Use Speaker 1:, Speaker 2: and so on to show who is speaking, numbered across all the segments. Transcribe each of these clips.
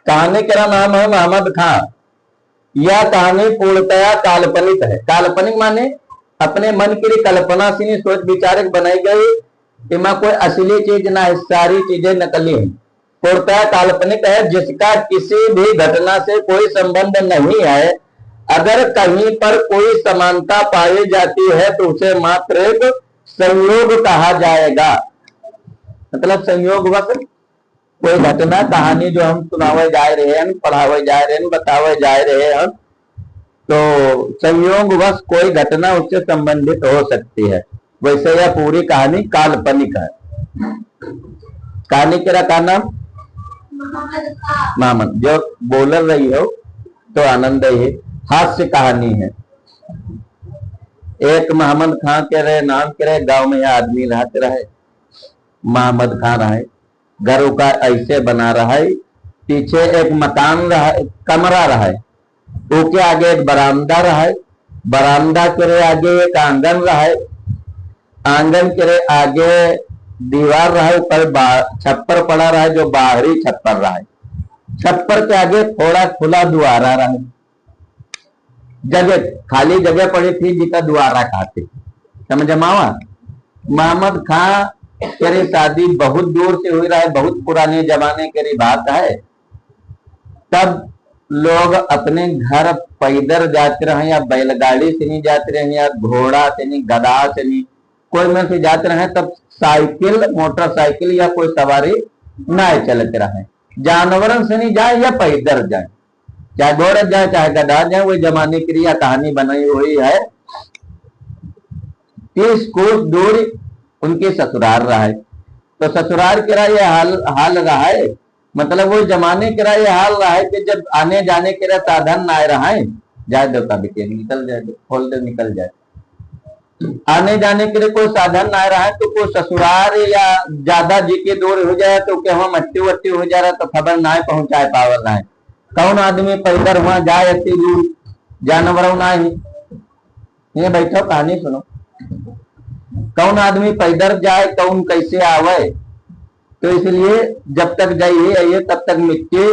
Speaker 1: कहानी का नाम है मोहम्मद खां। यह कहानी पूर्णतया काल्पनिक है। काल्पनिक माने अपने मन की कल्पना से सोच विचार बनाई गई। इमा कोई असली चीज ना है, सारी चीजें नकली है। पूर्णतः काल्पनिक है, जिसका किसी भी घटना से कोई संबंध नहीं है। अगर कहीं पर कोई समानता पाई जाती है तो उसे मात्र एक संयोग कहा जाएगा। मतलब संयोग बस कोई घटना कहानी जो हम सुनावे जा रहे हैं, पढ़ावे जा रहे हैं, बतावे जा रहे हैं, तो संयोग बस कोई घटना उससे संबंधित हो सकती है। वैसे यह पूरी कहानी काल्पनिक है। कहानी तेरा का नाम मोहम्मद, जो बोल रही हो तो आनंद है। हास्य कहानी है। एक मोहम्मद खां के रहे नाम के रहे गांव में यह आदमी रहते रहे। मोहम्मद खां रहे, घर का ऐसे बना रहा है, पीछे एक मकान रहा, कमरा रहा है, उसके आगे एक बरामदा रहा है, बरामदा के आगे एक आंगन रहा है, आंगन के आगे दीवार रहा है, ऊपर छप्पर पड़ा रहा है जो बाहरी छप्पर रहा है, छप्पर के आगे थोड़ा खुला द्वारा रहा है, जगह खाली जगह पड़ी थी जिसका द्वारा कहते। समझ मावा। मोहम्मद खां तेरी शादी बहुत दूर से हुई रहा है, बहुत पुराने जमाने की बात है। तब लोग अपने घर पैदल जाते रहे, या बैलगाड़ी से नहीं जाते रहे, या घोड़ा से नहीं, गधा से नहीं, कोई में से जाते रहे। तब साइकिल, मोटरसाइकिल या कोई सवारी ना चलते रहे। जानवरों से नहीं जाए या पैदल जाए, चाहे घोड़े जाए चाहे गधा जाए, वही जमाने की यह कहानी बनाई हुई है। 30 कोस दूर उनके ससुराल रहा है। तो ससुराल के ये हाल रहा है, मतलब वो जमाने के ये हाल रहा है कि जब आने जाने के साधन ना रहा है, जाए दो कभी के निकल जाए, खोल दे निकल जाए, आने जाने के लिए कोई साधन ना रहा है, तो कोई ससुराल या ज्यादा जी के दूर हो जाए तो क्या वहां मट्टी वट्टी हो जा रहा तो खबर ना पहुंचाए पावर ना है। कौन आदमी पैदल वहां जाए इतनी दूर, जानवर ना ही। ये बैठो कहानी सुनो। कौन आदमी पैदल जाए, कौन कैसे आवे। तो इसलिए जब तक जाइए आइए तब तक मिट्टी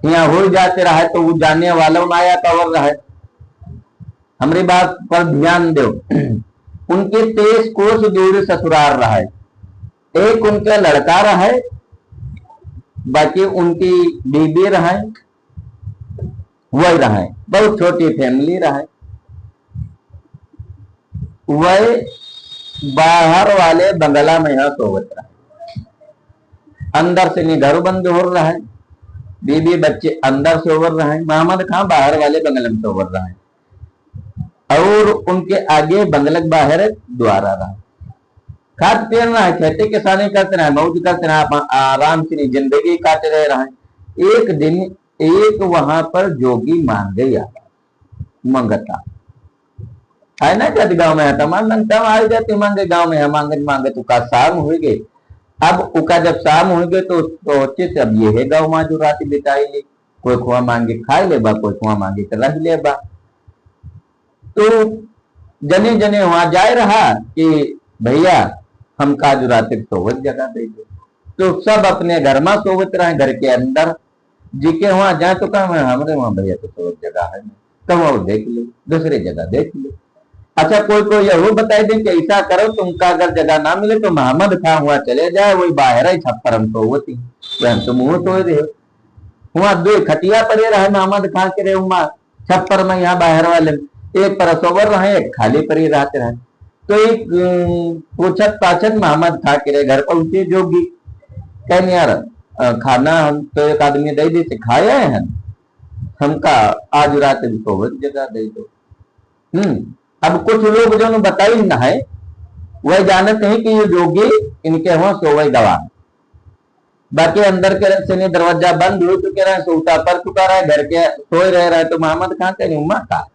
Speaker 1: यहाँ हो जाते रहा है, तो वो जाने वालों ना आया कवर रहा है। हमारी बात पर ध्यान दो। उनके 23 कोस दूर ससुराल रहा है। एक उनका लड़का रहा है, बाकी उनकी बीबी रहा है, वही रहा है। बहुत छोटी फैमिली रहा है। वह बाहर वाले बंगला में यहाँ सोवत रहा है। अंदर से नहीं घर बंद हो रहा है, बीबी बच्चे अंदर से ओवर रहा है, मोहम्मद खां बाहर वाले बंगले में सोवर रहा है। और उनके आगे बंगले के बाहर द्वारा रहा है। खाद पीन रहा है, खेती किसानी करते रहे, मौज करते रहे, आराम से जिंदगी काट रहे रहा है। एक दिन एक वहां पर जोगी मांगे आया, मंगता है ना, जब गांव में आता मांगता आ जाती मांगे, गांव में मांगे मांगे तो का शाम हो गए। अब उका जब शाम हो गए तो सोचे से अब ये है गाँव माँ जो रात बिताई ली, कोई खुआ मांगे खाए ले बा, कोई खुआ मांगे कर रख ले बा। तो जने जने वहां जाए रहा कि भैया हम काज रात सोवत जगह दे दो। तो सब अपने घर में सोवत रहे, घर के अंदर जी के वहां जाए तो कहा हमारे वहां भैया तो सोवत जगह है, कम और देख लो, दूसरी जगह देख लो। अच्छा कोई कोई यह बताए दे कि ऐसा करो, तुमका अगर जगह ना मिले तो मोहम्मद खां हुआ चले जाए, वही बाहर ही छप्पर हम सोवती, हम तो मुंह तो रहे वहां दो खटिया पड़े रहे मोहम्मद खां के रहे छप्पर में, यहाँ बाहर वाले एक पर सोवर रहे, एक खाली परी रहते रहे। तो एक पूछत पाछत मोहम्मद खां के घर पहुंचे जोगी, कहने यार खाना हम तो एक आदमी दे दी से खाए हैं, हमका आज रात सोवत जगह दे दो। अब कुछ लोग जो बताई ना है वह जानते हैं कि ये जोगी इनके वहां सोवे गवाह, बाकी अंदर के से नहीं दरवाजा बंद हो चुके रहे, सोता पर चुका रहा है, घर के सोए रहे तो मोहम्मद खां के उम्मा का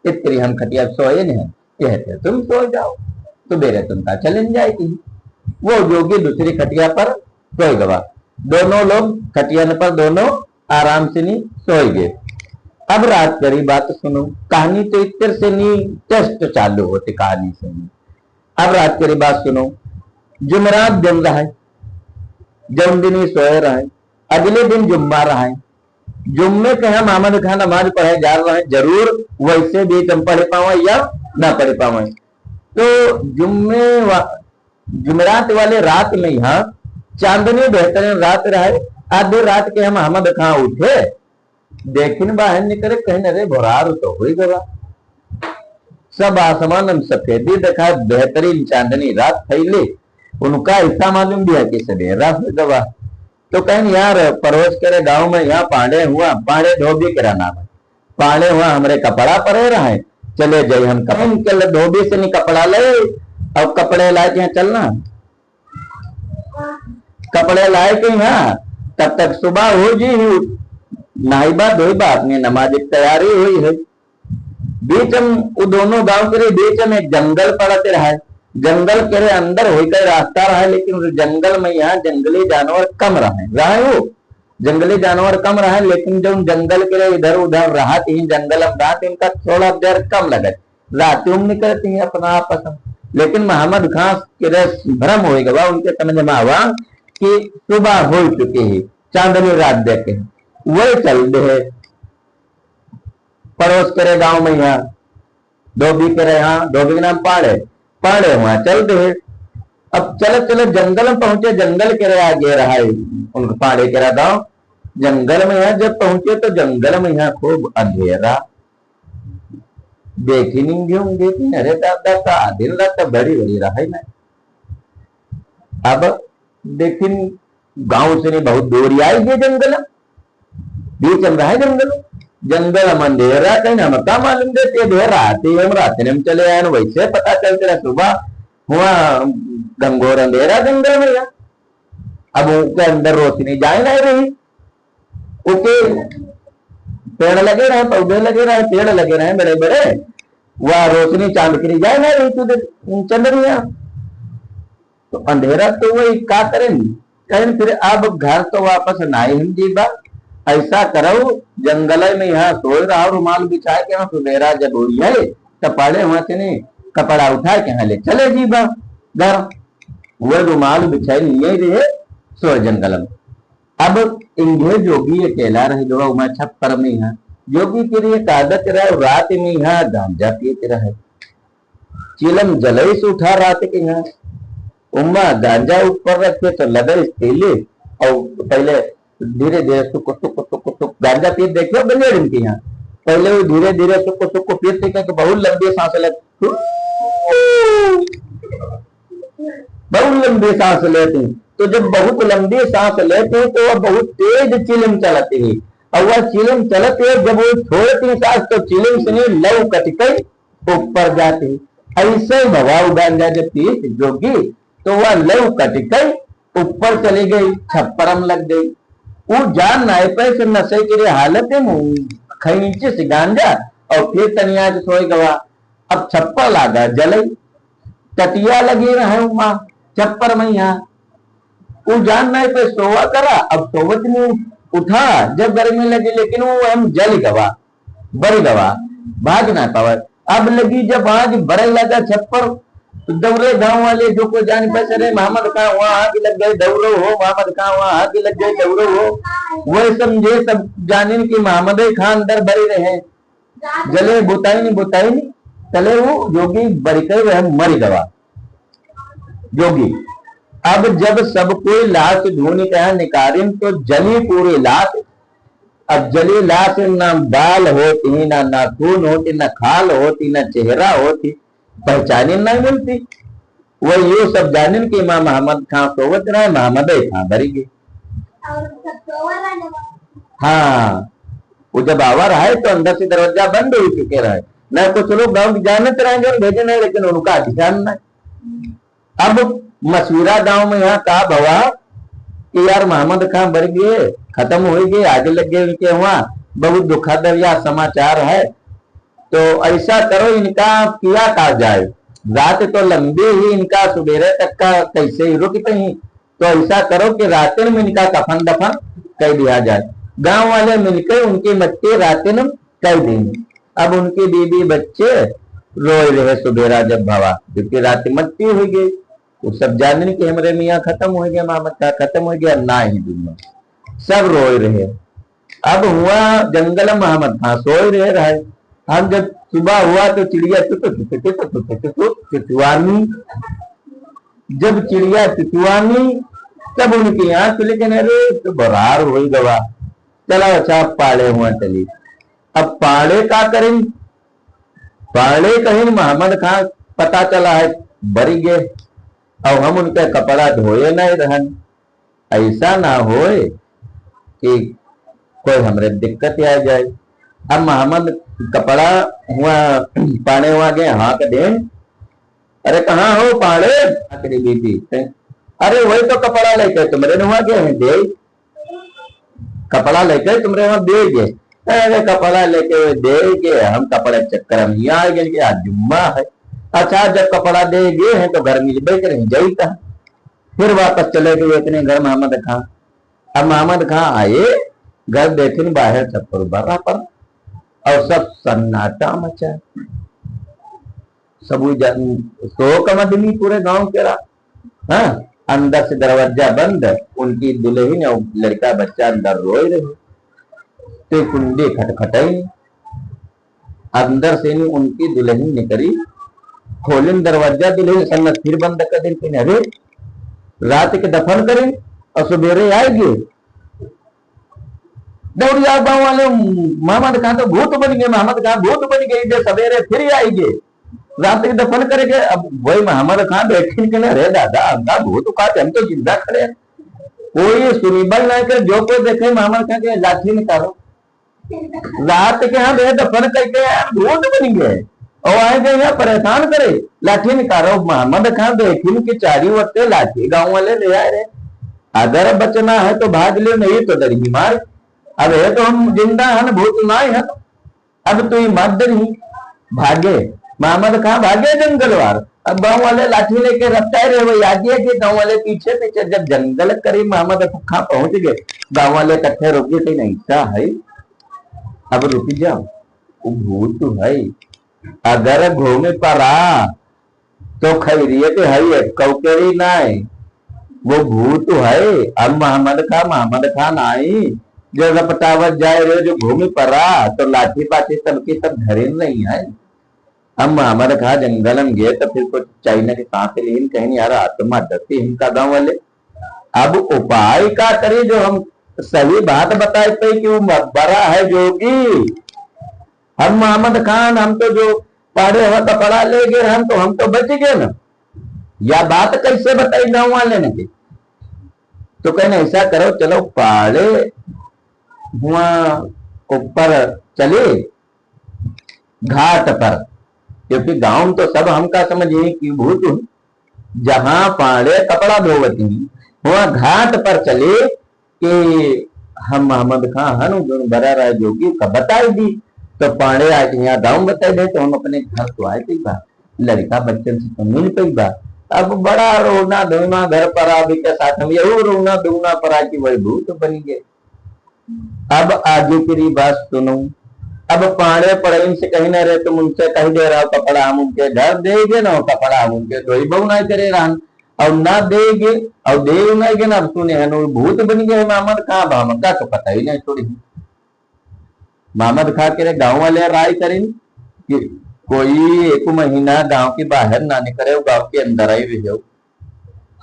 Speaker 1: इतनी हम खटिया सोए नहीं, कहते तुम सो जाओ तो बेरे तुमका चलन जाएगी। वो जोगी दूसरी खटिया पर सोए गवा, दोनों लोग खटिया पर दोनों आराम से नहीं सोए गए। अब रात करी बात सुनो, कहानी तो इतर से नहीं टेस्ट चालू होती कहानी से नहीं। अब रात करी बात सुनो। जुमरात दिन रहा है, जम दिन ही सोए रहा है, अगले दिन जुम्मा रहा है, जुम्मे के हम मोहम्मद खान नमाज पढ़े जा रहे हैं, जरूर वैसे भी तुम पढ़ पाओ या ना पढ़ पाओ। तो जुमेरात वाले रात में यहाँ चांदनी बेहतरीन रात रहे। आधे रात के हम मोहम्मद खान उठे, देखिन बाहर निकले, कहीं अरे भोरार तो हो गया। सब आसमान हम सफेदी देखा, बेहतरीन चांदनी रात फैली। उनका ऐसा मालूम भी है कि सवेरा हो गया। तो कहीं यार पड़ोस के गांव में यहाँ पांडे हुआ, पांडे धोबी के नाम है, पांडे हुआ हमारे कपड़ा पड़े रहे, चले जाए हम कल धोबी से नहीं कपड़ा ले। अब कपड़े लाए के यहाँ चलना, कपड़े लाए के यहाँ, तब तक सुबह हो जी, नाइबा धोईबा अपनी नमाज की तैयारी हुई है। बीच हम वो दोनों गांव के बीच में एक जंगल पड़ते रहा, जंगल के अंदर होकर रास्ता रहा, लेकिन उस जंगल में यहाँ जंगली जानवर कम रहे वो जंगली जानवर कम रहे, लेकिन जो जंगल के इधर उधर रहा थी, जंगल में रहा थी, उनका थोड़ा देर कम लगे, रात में निकलती है अपना आपस में। लेकिन मोहम्मद खान के भ्रम हो गया, उनके समझ में आवा कि सुबह हो चुकी है, चांदनी रात देखे वही चल दे। पड़ोस करे गांव में यहाँ धोबी करे, यहाँ धोबी के नाम पाड़े, पाड़े वहां चल दे। अब चले चले जंगल में पहुंचे, जंगल के आगे रहा उनका पाड़े के गांव। जंगल में यहाँ जब पहुंचे तो जंगल में यहाँ खूब अंधेरा, देखी नहीं होंगे कि अरे दादा का दिन रात बड़ी बड़ी रहा है। अब देखिन गांव से नहीं बहुत दूर आई ये जंगल, बीच में रहा जंगल, जंगल में अंधेरा, कहीं हम क्या मालूम देते देर आते हम रात में चले आए, वैसे पता चलते रहा सुबह हुआ घंघोर अंधेरा जंगल में। अब उनके अंदर रोशनी जाए नहीं रही, ओके पेड़ लगे रहे, पौधे लगे रहे, पेड़ लगे रहे बड़े बड़े, वह रोशनी चांद की जाए नहीं रही तुझे चंद्रिया। तो अंधेरा तो वही क्या करें, कहीं फिर अब घर तो वापस ना ही हम जीवा, ऐसा करो जंगल में यहाँ सोए रहा, रुमाल बिछा के यहाँ सुबेरा जब हुई है तो पड़े वहां से नहीं कपड़ा उठा के यहाँ ले चले जीवा घर, वो रुमाल बिछाए नहीं रहे सोए जंगल में। अब इंगे जोगी अकेला रहे जो मैं छप्पर में यहाँ, जोगी के लिए आदत रहे, रात में यहाँ गांजा पीते रहे, चिलम जलई से उठा रात के यहाँ, उम्मा गांजा ऊपर रखे तो लगे तेले, और पहले धीरे धीरे सुको सुको सुको सुको गांजा पीते देखो गंजेड़ इनके यहाँ, पहले वो धीरे धीरे सुको सुको पीते तो बहुत लंबी सांस लेते, बहुत लंबी सांस लेती। तो जब बहुत लंबी सांस लेते तो वह बहुत तेज चिलम चलती है, और वह चिलम चलती है, जब वो छोड़ती सांस तो चिलम से नहीं लव कटके ऊपर जाती। ऐसे भवाऊ गांजा जब पी जोगी तो वह लव कटके ऊपर चली गई, छप्परम लग गई। वो जान ना पे से नशे की हालत है, खींचे से गांजा और फिर तनिया सोई गवा। अब छप्पर लागा जले, टटिया लगी रहे माँ छप्पर में यहाँ, वो जान ना पे सोवा करा, अब सोवत में उठा जब गर्मी लगी, लेकिन वो हम जल गवा, बड़ी गवा, भाग ना पावा। अब लगी जब आज बड़े लगा छप्पर, दौड़े गांव वाले जो को जान पे रहे, मोहम्मद खां वहां आग लग गए दौड़ो हो, मोहम्मद खां वहां आग लग गए दौड़ो हो। वो समझे सब जाने की मोहम्मद खां अंदर बड़े रहे, जले बुताई नहीं चले, वो जोगी बड़ी कर मर गवा जोगी। अब जब सब कोई लाश ढूंढ के निकारिन तो जली पूरी लाश। अब जली लाश ना बाल होती, ना नाखून होती, ना खाल होती, ना चेहरा होती, पहचाने नहीं मिलती। वो ये सब जाने की माँ मोहम्मद खां सोवत रहे, मोहम्मद खां भरी गई। हाँ, वो जब आवा रहा है तो अंदर से दरवाजा बंद हो चुके रहे, न कुछ लोग गांव जानते रहे भेजे नहीं, लेकिन उनका अधिकार नहीं। अब मशहूरा गांव में यहाँ कहा भवा कि यार मोहम्मद खां भर गए, खत्म हो गए, आगे लग गए उनके वहां, बहुत दुखद यह समाचार है। तो ऐसा करो इनका किया का जाए, रात तो लंबी ही, इनका सुबेरे तक का कैसे ही रुकते ही, तो ऐसा करो कि रात में इनका कफन दफन कर दिया जाए। गांव वाले मिलकर उनकी मट्टी रात में कर देंगे। अब उनकी बीबी बच्चे रोए रहे सुबेरा जब भवा, क्योंकि रात मट्टी हो गई, वो सब जानने की हमारे मियाँ खत्म हो गया, मोहम्मद का खत्म हो गया, ना ही दुनिया सब रोए रहे। अब हुआ जंगल मोहम्मद खां सोए रहे। हम जब सुबह हुआ तो चिड़िया चुचुआनी। जब चिड़िया चुचुआनी तब उनकी आंख लेकिन अरे तो बरार हो गवा। चला अच्छा पाले हुआ चली। अब पाले का करें, पाले कहीं मोहम्मद खां पता चला है बरी गए। अब हम उनके कपड़ा धोए नहीं रहन, ऐसा ना होए कि कोई हमरे दिक्कत आ जाए। अब मोहम्मद कपड़ा हुआ पाने हुआ गए हाँक दें। अरे कहाँ हो पाड़े? बीबी अरे वही तो कपड़ा लेके तुमरे हुआ गए हैं दे, कपड़ा लेके तुमरे वहां दे गए। अरे कपड़ा लेके दे गए, हम कपड़े चक्कर में यहाँ आ गए, आज जुम्मा है। अच्छा जब कपड़ा दे गए हैं तो घर में बैठ रहे जाई था। फिर वापस चले गए इतने घर मोहम्मद खां। अब मोहम्मद खां आए घर देखे बाहर छप्पर बर्रा पर और सब सन्नाटा मचा। सब शोक मदनी पूरे गांव के रहा। हाँ? अंदर से दरवाजा बंद, उनकी दुल्हन और लड़का बच्चा अंदर रोए रहे। तो कुंडी खटखटाई, अंदर से नहीं उनकी दुल्हन निकली, खोलिन दरवाजा, दुल्हन सन्नत फिर बंद कर दें। अरे रात के दफन करें और सवेरे आएगी। दौड़ जाओ गाँव वाले, मोहम्मद खां तो भूत बन गए, मोहम्मद खां भूत बन गई, सवेरे फिर आएंगे, रात के दफन करेंगे। अब वही मोहम्मद खां बैठे के अरे दादा हमका भूत का हम तो जिंदा खड़े। कोई सुनिबल नहीं कर, जो कोई देखे मोहम्मद खां के लाठी निकालो। रात के यहाँ दफन करके भूत बन गए और आए गए यहाँ परेशान करे, लाठी निकालो। मोहम्मद खां देखी कि चारी वक्त लाठी गाँव वाले ले आए रहे। अगर बचना है तो भाग ले, नहीं तो डर ही मार। अब है तो हम जिंदा है, भूत ना है। अब तो ये मत नहीं भागे। मोहम्मद खां भागे जंगलवार। अब गांव वाले लाठी लेके रफ्तार रहे, वही आगे के गांव वाले पीछे पीछे। जब जंगल करीब मोहम्मद खां पहुंच गए, गांव वाले इकट्ठे रुक गए। नहीं ऐसा है, अब रुक जाओ, वो भूत है। अगर घूमे पड़ा तो खैरियत है, कौकेरी ना है, वो भूत है। अब मोहम्मद खां नहीं जो रपटावत जाए रहे, जो घूमे पड़ा तो लाठी पाठी सबकी सब धरे नहीं है। हम मोहम्मद खां जंगल में गए तो फिर कुछ चाइना के सांस लेन कहीं यार आत्मा डरती हमका गाँव वाले। अब उपाय का करे जो हम सही बात बताए पे कि वो बड़ा है जोगी। हम मोहम्मद खान हम तो जो पाड़े हुआ कपड़ा ले गए हम तो बच गए ना। या बात कैसे बताई गाँव वाले ने? तो कहने ऐसा करो चलो पाड़े हुआ ऊपर चले घाट पर, क्योंकि गांव तो सब हमका समझिए कि भूत। जहां पाड़े कपड़ा धोवती वहां घाट पर चले कि हम मोहम्मद खां हनु गुण बरा रहा जोगी का बताई दी। तो पाड़े आज यहाँ गाँव बताई दे तो हम अपने घर तो आए थी बा, लड़का बच्चन से तो मिल पाई बा। अब बड़ा रोना धोना घर पर आबी के साथ हम यही रोना धोना पड़ा कि वही भूत बन गए। अब आगे की बात सुनो। अब पाड़े पड़े से कहीं ना रहे, तुम उनसे कहीं दे रहा हो कपड़ा हम उनके घर देंगे ना, कपड़ा हम उनके तो बहु नहीं करे रहा और ना देंगे और दे नहीं ना। अब सुने हैं भूत बन गए मोहम्मद खां, मोहम्मद का तो पता ही नहीं थोड़ी। मोहम्मद खां के गाँव वाले राय करें कि कोई एक महीना गांव के बाहर ना निकले, गांव के अंदर ही रहो।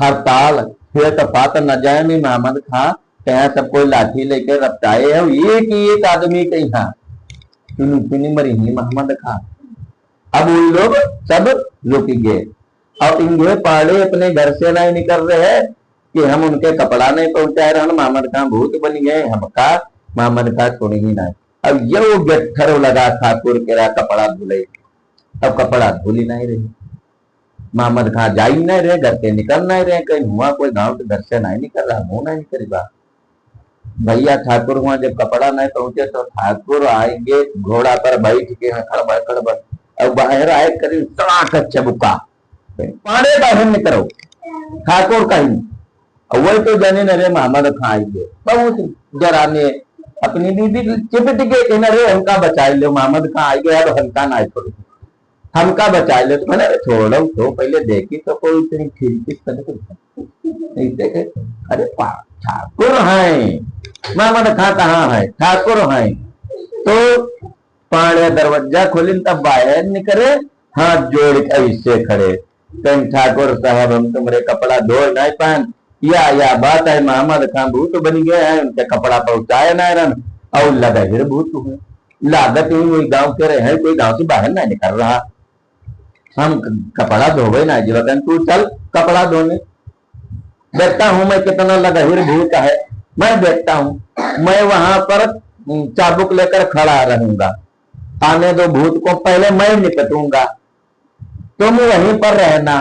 Speaker 1: हड़ताल फिर तपात न जाए में मोहम्मद खां कहा सबको लाठी लेकर रपटाए है। एक आदमी के यहाँ सुनी मरी ही मोहम्मद खां। अब उन लोग सब रुक गए और इन्हें पाड़े अपने घर से नहीं निकल रहे हैं कि हम उनके कपड़ा नहीं पहुंचाए रहे। मोहम्मद खां भूत बन गए, हमका मोहम्मद खां छोड़ ही नहीं। अब यो गट्ठर लगा ठाकुर के कपड़ा धुले, अब कपड़ा धुली नहीं रही। मोहम्मद खां जा ही नहीं रहे, घर से निकल नहीं रहे, कहीं हुआ कोई गांव के घर से नहीं निकल रहा, मुंह नहीं करी बात। भैया ठाकुर वहां जब कपड़ा नहीं पहुंचे तो ठाकुर आएंगे घोड़ा पर बैठ के खड़बड़ खड़बड़ और बाहर आए करीब सड़ाक चबुका पाड़े बाहर निकलो ठाकुर कहीं वही तो जाने न रहे मोहम्मद खां आएंगे बहुत जरा ने अपनी बीबी चिपट के कहना रे हमका बचा लो, मोहम्मद खां आ गया तो हमका ना छोड़ हमका बचा लो। तो मैंने छोड़ो तो पहले देखी तो कोई इतनी खिड़की नहीं देखे। अरे ठाकुर है मोहम्मद खां कहाँ है? ठाकुर है। तो पाड़े दरवाजा खोलिन तब बाहर निकले, हाथ जोड़ के ऐसे खड़े, कहीं ठाकुर साहब हम तुम्हारे कपड़ा धो नहीं पान, या बात है मोहम्मद खां भूत बन गए हैं, उनके कपड़ा पहुंचाए ना रन और लगा फिर भूत हुए। लागत ही वही गांव के रहे हैं, कोई गांव से बाहर नहीं निकल रहा, हम कपड़ा धोवे ना जीवन, तू चल कपड़ा धोने। देखता हूं मैं कितना लगहिर भूत है, मैं देखता हूं, मैं वहां पर चाबुक लेकर खड़ा रहूंगा, आने दो भूत को, पहले मैं निपटूंगा, तुम वहीं पर रहना,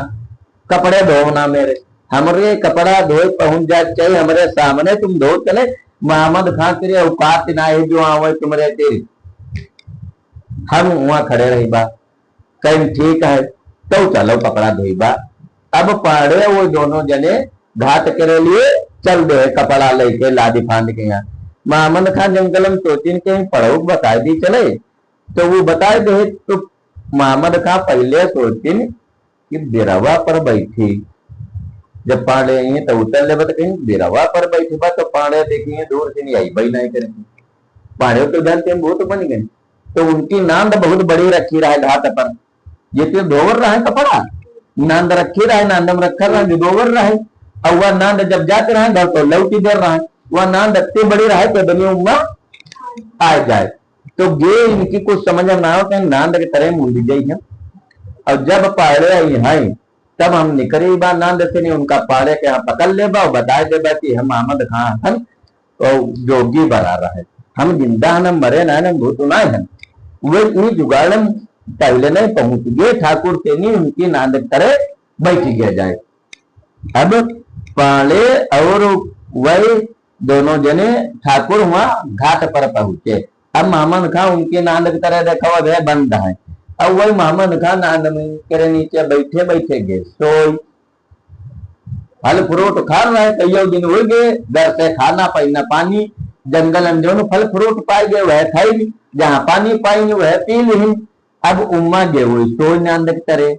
Speaker 1: कपड़े धोना मेरे, हमरे कपड़ा धोए पहुंच जाए चाहिए हमारे सामने, तुम धो चले। मोहम्मद खां तेरे औकात ना है जो आवे तुम्हारे तेरे, हम वहां खड़े रही बा, कहीं ठीक है तो चलो कपड़ा धोई बा। अब पहाड़े वो दोनों जने घाट के लिए चल दे कपड़ा लेके लादी फांद के यहाँ। मोहम्मद खान जंगल में सोचिन के पढ़ो बता दी चले, तो वो बताए दे। तो मोहम्मद खान पहले सोचिन कि बिरवा पर बैठी, जब पाड़े तो उतर ले कहीं बिरवा पर बैठी बा, तो पाड़े देखिए दूर से नहीं आई भाई नहीं करेंगे, पाड़े तो जानते बहुत बन गए। तो उनकी नांद बहुत बड़ी रखी रहा है घाट पर, ये तो दोवर रहा है कपड़ा, नांद रखी रहा है, नांद में रखा रहा है दोवर रहा है, और वह नांद जब जाते रहा घर तो लौटी दे रहा है, वह नांद इतनी बड़ी रहा है कि दुनिया उम्मा आ जाए। तो गे इनकी कुछ समझ में ना हो कि नांद की तरह मुंडी गई है। और जब पाड़े आई है तब हम निकले बा नांद से नहीं, उनका पाड़े के यहाँ पकड़ ले बा, बताए दे बा कि हम मोहम्मद खां हन और जोगी बना रहा है, हम जिंदा हन मरे ना भूत ना है। वे इन्हीं जुगाड़ पहले नहीं पहुंच गए ठाकुर से नहीं उनकी नांद करे बैठ गया जाए। अब पाले और वही दोनों जने ठाकुर वहां घाट पर पहुंचे। अब मोहम्मद खां उनकी नांद की तरह देखा हुआ बंद है, अब वही मोहम्मद खां नांद में के नीचे बैठे बैठे गए सोई, फल फ्रूट खा रहे हैं, कई दिन हो गए घर से खाना पीना पानी, जंगल में जो फल फ्रूट पाए गए वह खाई, जहां पानी पाएंगे वह पी ली। अब उम्मा गए वही सोई नांद की तरह,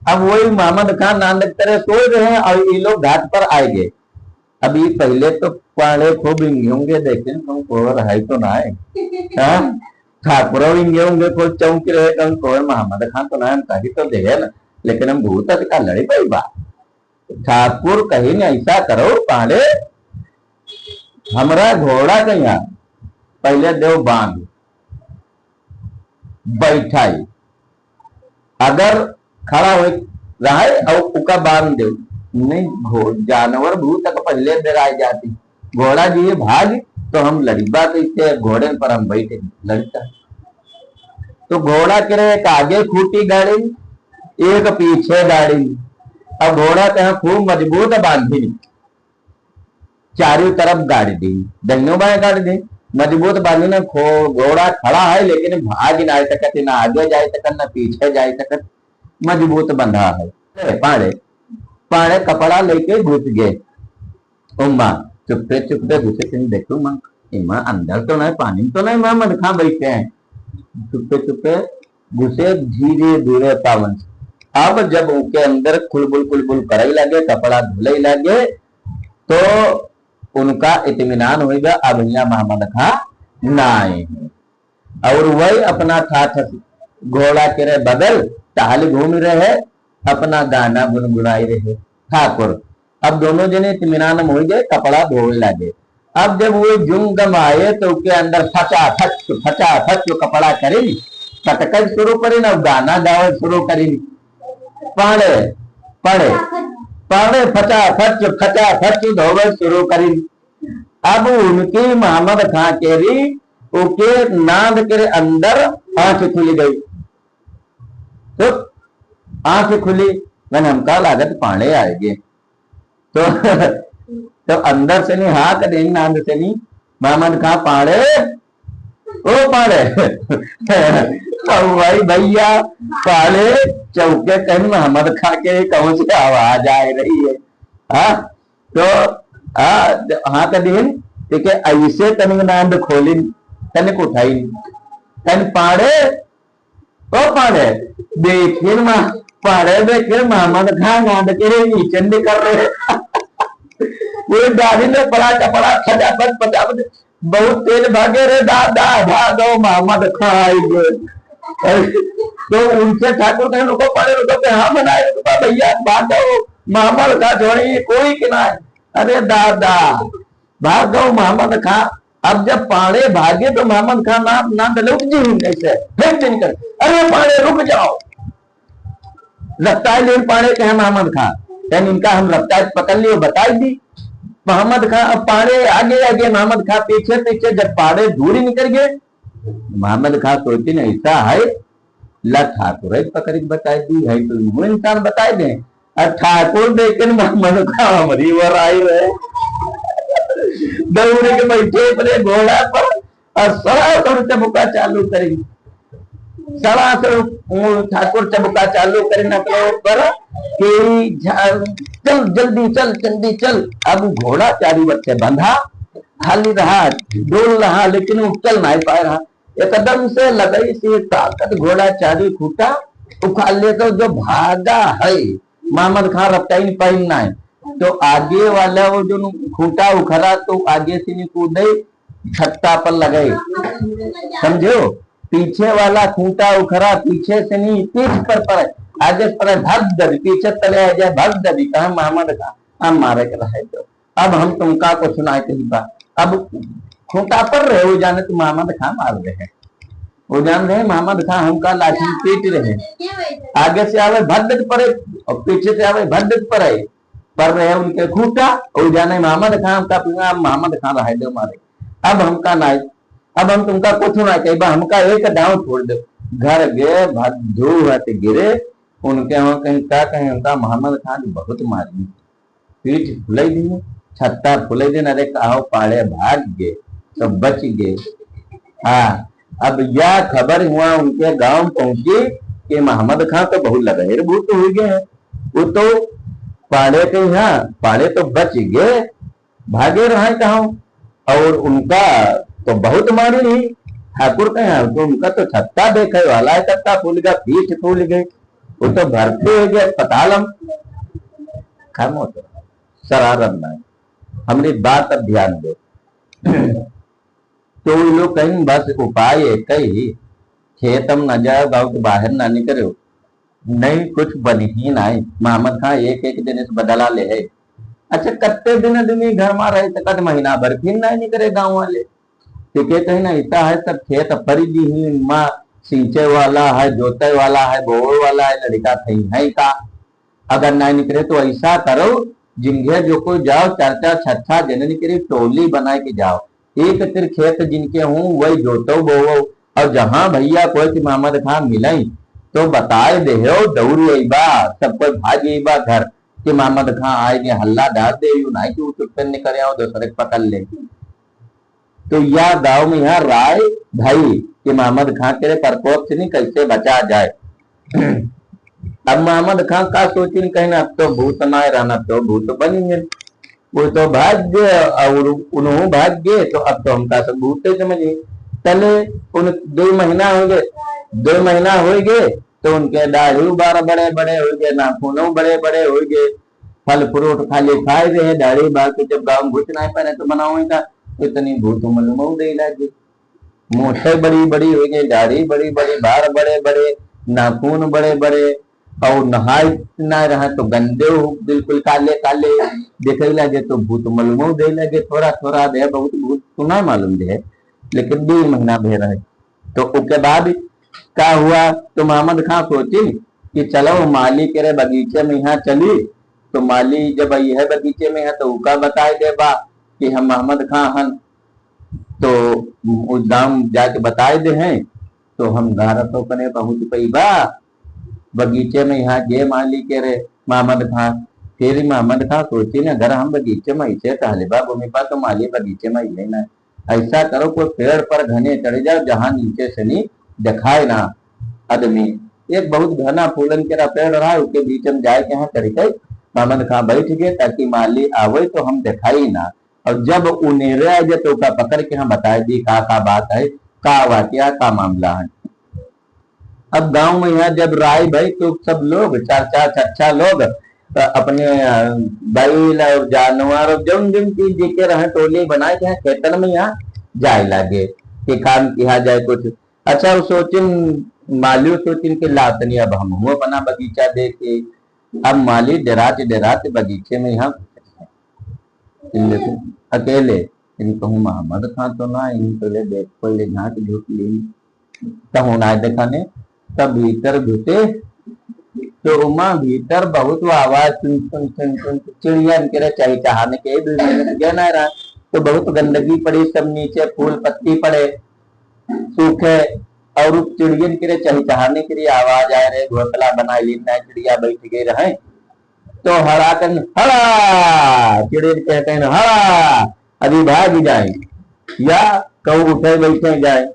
Speaker 1: अब वही मोहम्मद खान नांद की तरह सो रहे हैं और ये लोग घाट पर आए गए। अभी पहले तो पाड़े खूब होंगे, देखे तुमको है तो ना है ठाकुर होंगे खुद चौंक रहे तुमको मोहम्मद खान तो ना कही तो दे ना, लेकिन हम भूत का लड़ी पाई बात। ठाकुर कहीं नहीं ऐसा करो पाड़े, हमारा घोड़ा के यहाँ पहले देव बांध बैठाई, अगर खड़ा हो रहा है और उका बांध दे नहीं, जानवर भूत तक पहले डराई जाती, घोड़ा जी भाग तो हम लड़ीबा कैसे, घोड़े पर हम बैठे लड़ता। तो घोड़ा के एक आगे खूटी गाड़ी एक पीछे गाड़ी, अब घोड़ा कहा खूब मजबूत बांधी, चारों तरफ गाड़ी दी, दहिनों बाएं गाड़ी दी, मजबूत बांधी ने घोड़ा खड़ा है लेकिन भाग ना सकत, ना आगे जाए सकत ना पीछे जाए सकत, मजबूत बंधा है। पाड़े पाड़े कपड़ा लेके घुस गए, उम्मा चुपते चुपते घुसे देखो माँ इमा अंदर तो नहीं पानी तो नहीं, मोहम्मद खां बैठे हैं, चुपते चुपते घुसे धीरे धीरे पावन। अब जब उनके अंदर कुलबुल करे लगे, कपड़ा धुले लगे, तो उनका इत्मीनान हो गया, अब यहाँ मोहम्मद खां ना आए हैं। और वही अपना ठाठ घोड़ा के बदल टहल घूम रहे, अपना गाना गुनगुनाई रहे ठाकुर। अब दोनों जने इत्मीनान हो गए, कपड़ा धोने लगे। अब जब वो जुंगम आए तो उसके अंदर फटाफट कपड़ा करी पटकल शुरू करी ना, गाना गावे शुरू करी, पाड़े पड़े पाड़े फटाफट धोवे शुरू करी। अब उनकी मोहम्मद खां केरी उनके नाद के अंदर आंख खुली गई, तो आंख खुली मैंने हमका लागत पाड़े आएंगे, तो अंदर से नहीं हाथ नहीं नांद से नहीं, मोहम्मद खां पाड़े ओ पाड़े भाई भैया पाड़े चौके कहीं मोहम्मद खां के कौन सी आवाज आ रही है, हाँ तो हाँ कदीन ठीक है, ऐसे तनिक नांद खोली तनिक उठाई तन पाड़े ओ पाड़े देखिन पाड़े देखिन मोहम्मद खां नांद के नीचे कर रहे वो गाड़ी में पड़ा कपड़ा फटाफट बहुत तेज भागे रे दादा, भागो मोहम्मद खां आएंगे। तो उनसे ठाकुर कहे रुको पड़े, रुको के हाँ बनाए, रुको भैया भागो मोहम्मद खां छोड़ी कोई कि ना। अरे दादा भागो मोहम्मद खां। अब जब पाड़े भागे तो मोहम्मद खां ना रुक जी कैसे फिर दिन कर, अरे पाड़े रुक जाओ। रफ्तार लेन पाड़े कहे मोहम्मद खां, इनका हम रफ्तार पकड़ लिए बता दी। मोहम्मद खां अब पाड़े आगे आगे, मोहम्मद खां पीछे पीछे। जब पाड़े दूरी निकल गए, मोहम्मद खां सोची नहीं ऐसा है ला ठाकुर है पकड़ बता दी है तो इंसान बताए दे। और ठाकुर देख मोहम्मद खां हमारी वर आई रहे, दौड़े के बैठे अपने घोड़ा पर और सरासर चबुका चालू करेंगे। सरासर ठाकुर चबुका चालू करें पर चल जल्दी चल जल्दी चल। अब घोड़ा चारी बच्चे बंधा खाली रहा, डोल रहा, लेकिन वो चल नहीं पा रहा। एकदम से लगई से ताकत घोड़ा चारी खूटा उखाड़ ले, तो जो भागा है मोहम्मद खां रफ्तार पहनना है तो आगे वाला वो जो खूंटा उखड़ा तो आगे से नहीं कूदे छत्ता पर लगे, समझो। पीछे वाला खूंटा उखड़ा पीछे से नहीं पीठ पर पड़े, आगे पड़े भगदरी, पीछे तले आ जाए भगदरी। कहा मोहम्मद खां हम मारे के रहे तो अब हम तुमका को सुनाए कही बात। अब खूंटा पर रहे हो जाने तो मोहम्मद खां मार रहे, वो जान रहे मोहम्मद खां हमका लाठी पीट रहे। आगे से आवे भगदर पड़े और पीछे से आवे भगदर पड़े पर रहे उनके खूंटा, वो जाने मोहम्मद खां का पिंगा मोहम्मद खां रहे दो मारे। अब हमका नहीं, अब हम तुमका कुछ ना कही, हमका एक दाव छोड़ दो। घर गए धो हाथ गिरे, उनके वहां कहीं क्या कहें, उनका मोहम्मद खां बहुत मारी, पीठ फुलाई दी, छत्ता फुलाई दिन। अरे कहो पाड़े भाग गए तो बच गए। हाँ अब यह खबर हुआ उनके गांव पहुंची कि मोहम्मद खां तो बहुत लगे भूत हो गए हैं। वो तो पाड़े के यहाँ पाड़े तो बच गए, भागे रहे कहा, और उनका तो बहुत मारी रही। ठाकुर के यहाँ तो उनका तो छत्ता देखे वाला है, छत्ता फूल गया, पीठ फूल गई, वो तो भरते हो गए अस्पताल। खामोश शरारत नहीं, हमारी बात अब ध्यान दो। तो लोग कहीं बस उपाय एक ही, खेतम न जाओ गाँव के बाहर ना निकलो, नहीं कुछ बनी ही नहीं। मोहम्मद खां एक एक दिन से बदला ले है। अच्छा कत्ते दिन आदमी घर में रहे तो कद महीना भर फिर नहीं करे गाँव वाले, तो कहते हैं ना ऐसा है सब खेत परी दी ही माँ सिंचे वाला है, जोते वाला है, बोए वाला है, लड़का थी है का। अगर नहीं निकले तो ऐसा करो जिनके जो कोई जाओ चर्चा छच्छा जननी के टोली बना के जाओ, एक तिर खेत जिनके हूँ वही जोतो बोवो, और जहां भैया कोई मोहम्मद खां मिले तो बताए दे हो दौड़ बा, सब कोई भाग बा घर कि मोहम्मद खां आए हल्ला डाल दे नहीं कि चुटन करे दूसरे पकड़ ले। तो यह गांव में यहाँ राय भाई कि मोहम्मद खां के प्रकोप से नहीं कैसे बचा जाए। अब मोहम्मद खां का सोची कहना अब तो भूत ना रहना, तो भूत बनेंगे, वो तो भाग्य और उन्होंने भाग्य, तो अब तो हमका सब भूत समझिए। पहले उन 2 महीना हो गए, 2 महीना हो गए तो उनके दाढ़ी बार बड़े बड़े हो गए, नाखूनों बड़े बड़े हो गए, फल फ्रूट खाली खाए रहे, दाढ़ी बार के जब गाँव घुस ना पाए तो बनाऊंगा इतनी भूत मलूम दे लगे। मोटे बड़ी बड़ी हो गई, दाढ़ी बड़ी बड़ी, बार बड़े बड़े, नाखून बड़े बड़े, और नहाए ना रहा तो गंदे बिल्कुल काले काले देखे लगे, तो भूत मलूम दे लगे। थोड़ा थोड़ा दे बहुत भूत तो ना मालूम दे, लेकिन 2 महीना भे रहे। तो उसके बाद क्या हुआ, तो मोहम्मद खां सोची कि चलो माली के बगीचे में यहाँ चली, तो माली जब यह बगीचे में है तो उसका बताए देबा कि हम मोहम्मद खां हन, तो उस गांव जाके बताए दे हैं, तो हम घर तो कने पहुंच पई बा बगीचे में यहाँ गे माली के रे मोहम्मद खां। फिर मोहम्मद खां सोची ना अगर हम बगीचे में ऐसे टहले बा भूमि पा तो माली बगीचे में ही ना, ऐसा करो कोई पेड़ पर घने चढ़ जाओ जहां नीचे से नहीं दिखाए ना आदमी। एक बहुत घना फूलन के पेड़ रहा है, उसके बीच में जाए के यहाँ चढ़ गए, मोहम्मद खां बैठ गए ताकि माली आवे तो हम दिखाई ना, और जब उन्हें आ जाए तो उसका पकड़ के हम बताए दी का बात है, का वाकया का मामला है। अब गांव में यहाँ जब राय भाई तो सब लोग 4-4 छच्छा लोग अपने बैल और जानवर और जौन जौन चीज जीते रहे टोली बनाए के खेतन में यहाँ जाए लागे कि काम किया जाए कुछ। अच्छा वो सोचिन मालियो सोचिन के लातनी अब हम अपना बगीचा देखे। अब माली डराते डराते बगीचे में यहाँ अकेले इन कहूँ मोहम्मद खान तो ना इन पहले देख पहले झाँक झूठ ली कहूँ ना देखाने तब भीतर घुसे तो उमा भीतर बहुत वो आवाज सुन सुन सुन सुन चिड़िया इनके चाहे चाहने के गया ना रहा तो बहुत गंदगी पड़ी सब नीचे फूल पत्ती पड़े सूखे और उस चिड़ियन के चाहे चाहने के लिए आवाज आ रहे घोसला बना लेना चिड़िया बैठ गए रहे तो हरा कर हरा चिड़ियन कहते हैं हरा अभी भाग जाए या कहूँ उठे बैठे जाए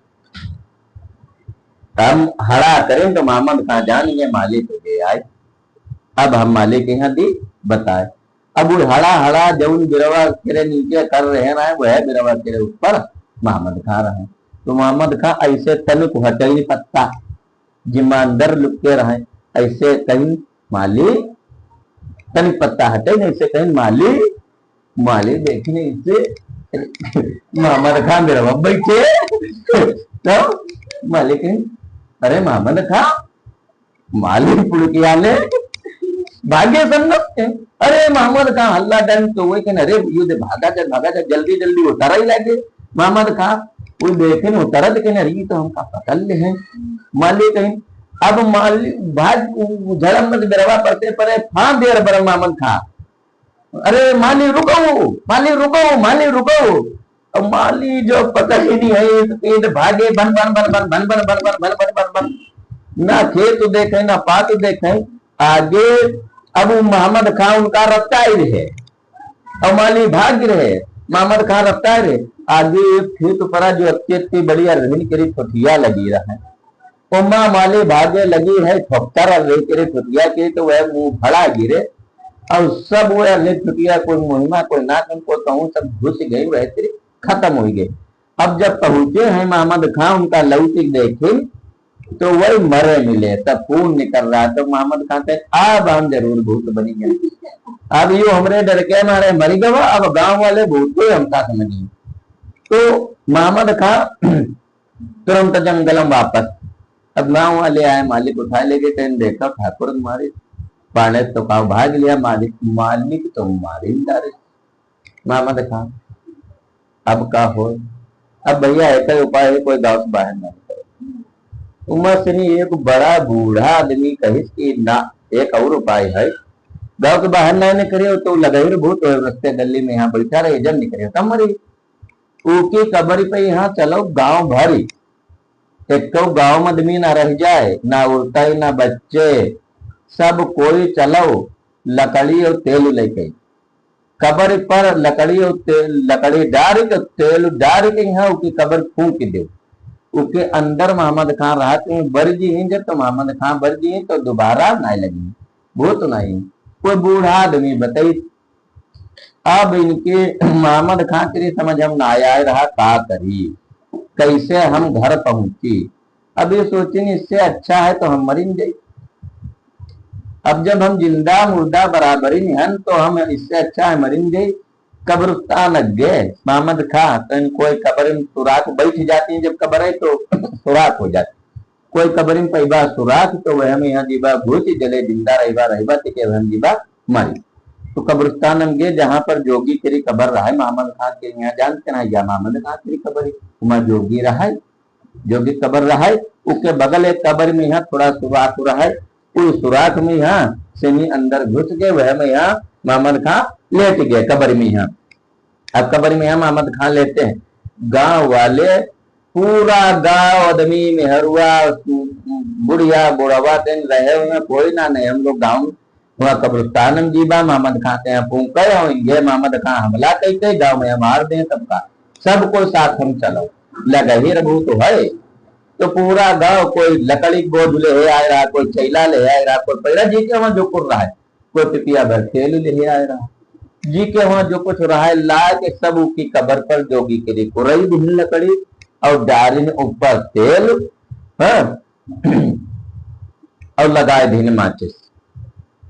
Speaker 1: हम हरा करें तो मोहम्मद खान जानिए मालिक हो गए आए। अब हम मालिक यहाँ दी बताए अब वो हड़ा हड़ा जौन बिरवा के नीचे कर रहे हैं वह बिरवा के ऊपर मोहम्मद खान रहे तो मोहम्मद खान ऐसे तन को हटे पत्ता जिम्मा अंदर लुक के रहे ऐसे कहीं माली तन पत्ता हटे ऐसे कहीं माली माली देखने इससे मोहम्मद खान बिरवा बैठे तो मालिक अरे मोहम्मद खान मालिक पुड़किया ने भाग्य संगत अरे मोहम्मद खान हल्ला डन तो वही कहने अरे ये भागा जा जल्दी जल्दी उतारा ही लगे मोहम्मद खान वो देखे न उतारा तो कहने अरे तो हम का पकड़ ले हैं मालिक कहीं अब मालिक भाग झड़म मत बिरवा पड़ते पड़े फां देर बर मोहम्मद खान अरे माली रुको माली रुको अब माली जो पकड़ ही नहीं है तो भागे बन बन बन बन बन बन बन बन बन बन बन ना खेत देखे ना पात देखे आगे अब मोहम्मद खान उनका रफ्ता ही रहे और माली भाग रहे मोहम्मद खान रफ्ता रहे आगे खेत पड़ा जो अच्छी बढ़िया रही करी फुटिया लगी रहा उमा माली भागे लगी है ठोकर करे फुटिया के तो वह मुंह फड़ा गिरे और सब वह फुटिया कोई मुहिमा कोई ना कोई कहूँ सब घुस गई वह तेरी खत्म हो गए। अब जब पहुंचे हैं मोहम्मद खान उनका लौटिक देखे तो वही मरे मिले तब खून निकल रहा तो मोहम्मद खान कहते अब हम जरूर भूत बनी गए अब यो हमरे डर के मारे मरी गवा अब गांव वाले भूत हमका समझिए तो मोहम्मद खान तुरंत जंगलम वापस अब गांव वाले आए मालिक उठा ले गए कहीं देखा ठाकुर मारे पाने तो का भाग लिया मालिक तो मारे डारे मोहम्मद खान अब का हो अब भैया एक उपाय है कोई गांव से बाहर ना उमर से नहीं एक बड़ा बूढ़ा आदमी कहिस कि ना एक और उपाय है गांव के बाहर ना करे तो लगे भूत रस्ते गली में यहाँ बैठा रहे जब निकले तब मरी ऊकी कब्र पे यहाँ चलो गांव भरी एक तो गांव में आदमी ना रह जाए ना उड़ता ना बच्चे सब कोई चलो लकड़ी और तेल लेके कब्र पर लकड़ी और तेल लकड़ी डाल के तेल डाल के यहाँ उसकी कब्र फूंक दे उसके अंदर मोहम्मद खान रहते हैं बरजी हैं जब तो मोहम्मद खान बरजी हैं तो दोबारा नहीं लगी भूत नहीं कोई बूढ़ा आदमी बताई अब इनके मोहम्मद खान के लिए समझ हम ना आया रहा का करी कैसे हम घर पहुंची अब ये सोचेंगे इससे अच्छा है तो हम मरेंगे अब जब हम जिंदा मुर्दा बराबरी हैं तो हम इससे अच्छा है मरेंगे कब्रिस्तान लग गए मोहम्मद खान तो कोई कब्र में सुराख बैठ जाती है जब कब्र है तो सुराख हो जाती कोई कब्र में पैबा सुराख तो वह हमें यहाँ जीवा भूत जले जिंदा रहबा तो हम जीवा मरी तो कब्रिस्तान हम गए जहाँ पर जोगी तेरी कब्र रहा है मोहम्मद खान के यहाँ जानते ना या मोहम्मद खान तेरी कब्र है जोगी रहा है जोगी कब्र रहा है उसके बगल एक कब्र में यहाँ थोड़ा सुराख रहा है उस सुराख में यहाँ से अंदर घुस गए वह में यहाँ मोहम्मद खान लेट गए कब्र में यहाँ अब कब्र में यहाँ मोहम्मद खान लेते हैं गांव वाले पूरा गांव आदमी मेहरुआ बुढ़िया बुढ़वा रहे हुए कोई ना नहीं हम लोग गाँव वहाँ कब्रिस्तान में जीवा मोहम्मद खान के यहाँ फूंक होंगे मोहम्मद खान हमला कहते गाँव में मार दें सबका सबको साथ हम चलो लगा ही रघु तो है तो पूरा गांव कोई लकड़ी बोझ ले आ रहा कोई चैला ले आ रहा कोई पैरा जी के वहां जो कुछ रहा है कोई पिपिया भर तेल ले आ रहा जी के वहां जो कुछ रहा है ला के सब की कब्र पर जोगी के लिए कुरई भी लकड़ी और डाली में ऊपर तेल और लगाए धीन माचिस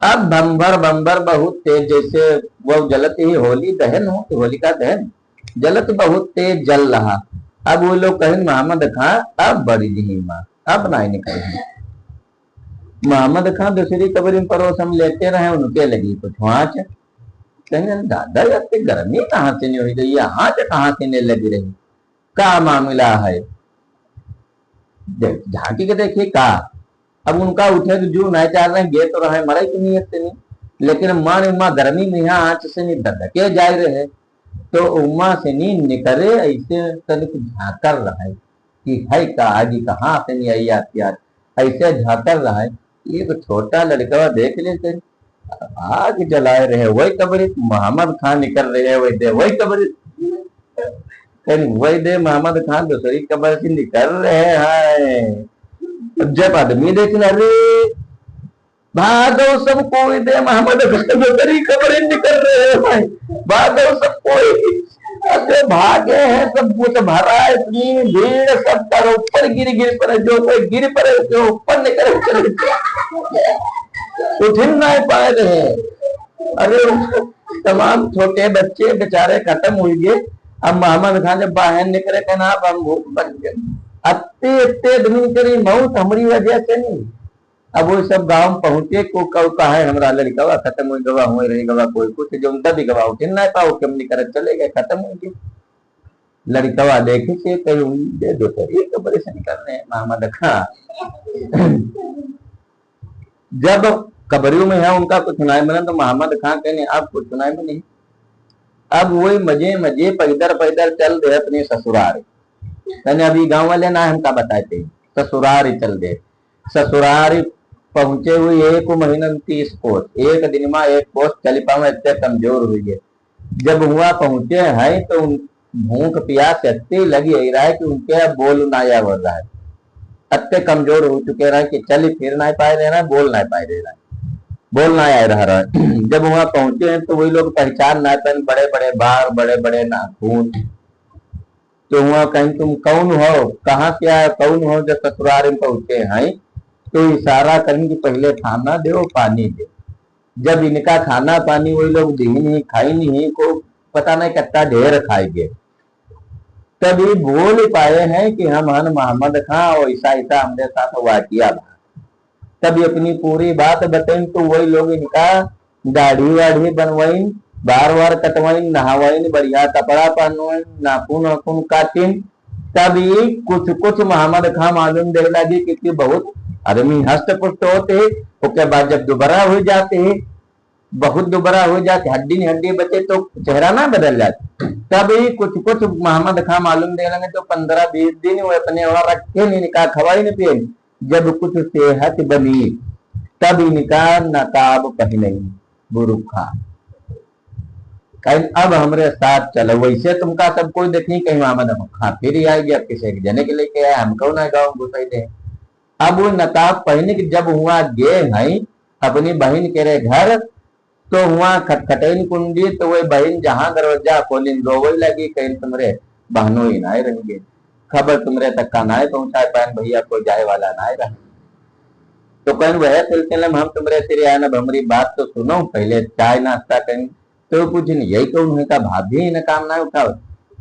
Speaker 1: अब बम्बर बहुत तेज जैसे वो जलती ही होली दहन हो तो होलिका दहन जलत बहुत तेज जल रहा। अब वो लोग कहें मोहम्मद खां अब बड़ी जी माँ, अब नहीं निकले। मोहम्मद खां दूसरी कब्र में परोस हम लेते रहे, उनके लगी कुछ वहां कहेंगे दादा यार गर्मी कहाँ से नहीं हुई, यहाँ से कहाँ से नहीं लगी रही, क्या मामला है, झांकी के देखिए का। अब उनका उठे तो जो नहीं चाह रहे गे तो रहे मरे की नीयत से नहीं, लेकिन मन उमा गर्मी में यहाँ आँच से नहीं धके जा रहे, तो उमा से नहीं निकले ऐसे तनिक झाकर रहे कि है का आगे कहाँ से नहीं आई आती यार, ऐसे झाकर रहे। एक तो छोटा लड़का देख लेते आग जलाए रहे, वही कब्र मोहम्मद खान निकल रहे हैं, वही दे वही कब्र वही दे मोहम्मद खान दूसरी कब्र से निकल रहे हैं। जब आदमी देखना अरे भागो सब कोई दे मोहम्मद खान दूसरी कब्र निकल रहे हैं भाई, भागो सब कोई, अरे भागे हैं सब कुछ भरा है, इतनी भीड़ सब पर ऊपर गिर पड़े, जो कोई गिर पड़े उसके ऊपर निकल चले उठ नहीं पा रहे। अरे तमाम छोटे बच्चे बेचारे खत्म हुए गए। अब मोहम्मद खान जब बाहर निकले कहना अब हम भूख बन गए, अत्ते अत्ते दिन करी मौत हमारी वजह से नहीं। अब वो सब गांव पहुंचे को कहा है हमारा लड़का खत्म हुई गवा हुए रही गवा कोई कुछ जो उनका भी गवा उठे ना पाओ कम नहीं कर चले गए, खत्म हो गए। लड़का देखे से कहीं दे दो कब्र से निकल रहे हैं मोहम्मद खान। जब कब्रियों में है उनका कुछ सुनाई बना तो मोहम्मद खान कहने अब कुछ सुनाई में नहीं। अब वही मजे मजे पैदल पैदल चल रहे अपने ससुराल, कहने अभी गांव वाले ना हमका बताते ससुराल ही चल गए। ससुराल पहुंचे हुए 1 महीना 30 कोस, एक दिन में 1 कोस चल पावे इतने कमजोर हुई है। जब हुआ पहुंचे हैं तो भूख प्यास इतनी लगी रहा है कि उनके बोल नाया हो रहा है, अत्ते कमजोर हो चुके रहे कि चल फिर नहीं पाए रहे, बोल नहीं पाए रहे, बोल ना आ रहा है। जब वहां पहुंचे हैं तो वही लोग पहचान ना पाए, बड़े बड़े बाल बड़े बड़े नाखून। तो वहां कहीं तुम कौन हो, कहाँ से आए, कौन हो। जब ससुराल में पहुंचे हैं तो इशारा करें कि पहले खाना दो पानी दे। जब इनका खाना पानी वही लोग दी नहीं खाई नहीं को पता नहीं कितना ढेर खाएंगे, तभी बोल पाए हैं कि हम हन मोहम्मद खां और ऐसा ऐसा हमारे साथ वाकिया था। तभी अपनी पूरी बात बताइन तो वही लोग इनका दाढ़ी वाढ़ी बनवाइन, बार बार कटवाइन, नहावाइन, बढ़िया कपड़ा पहनवाइन, नाखून वाखून काटिन। तभी कुछ कुछ मोहम्मद खां मालूम देने लगी क्योंकि बहुत आदमी हस्त पुष्ट होते, उसके बाद जब दोबारा हो जाते हैं, बहुत दोबारा हो जाते, हड्डी हड्डी बचे तो चेहरा ना बदल जाते। तभी कुछ कुछ मोहम्मद खां मालूम दे लगे तो 15-20 दिन वो अपने वहां रखे नहीं, निकाह खवाई नहीं पिए। जब कुछ सेहत बनी तब इनका नकाब पहने बुरुखा, अब हमारे साथ चलो। वैसे तुमका सब कोई देखी कहीं मोहम्मद खां फिर आएगी, अब किसी एक जने के लेके आया हमको ना गाँव घुसाई दे। अब वो नकाब पहने के जब हुआ गे हैं अपनी बहन के घर, तो हुआ खटखटैन कुंडी, तो वही बहन जहां दरवाजा खोलिन रोवे लगी कहीं तुम्हारे बहनों ही ना रहेंगे, खबर तुम्हारे तक का ना पहुंचाए पाए भैया कोई जाए वाला ना रहे। तो कहीं वह सिलसिले में हम तुम्हारे सिरे आए ना, हमारी बात तो सुनो, पहले चाय नाश्ता करें। तो कुछ नहीं, यही तो उनका भाभी न काम ना उठाओ।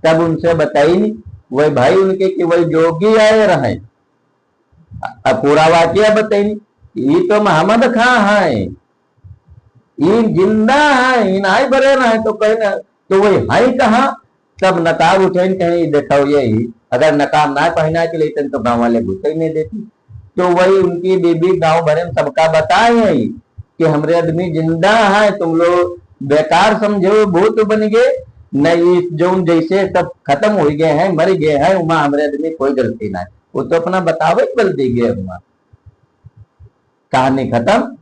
Speaker 1: तब उनसे बताई नहीं वही भाई उनके कि वही जोगी आए रहे, अब पूरा वाक्य बताई ये तो मोहम्मद खां है, ये जिंदा है, इनाई बरे रहे। तो कहीं ना तो वही है कहा। तब नकाब उठे कहीं देखो यही, अगर नकाब ना पहना के लेते तो गांव वाले घुसे ही नहीं देती। तो वही उनकी बीबी गांव भरे में सबका बताए है कि हमारे आदमी जिंदा है, तुम लोग बेकार समझो भूत बन गए नहीं, जो जैसे सब खत्म हो गए हैं मर गए हैं, उमा हमारे आदमी कोई गलती ना है। वो तो अपना बतावे बल दी गए, कहानी खत्म।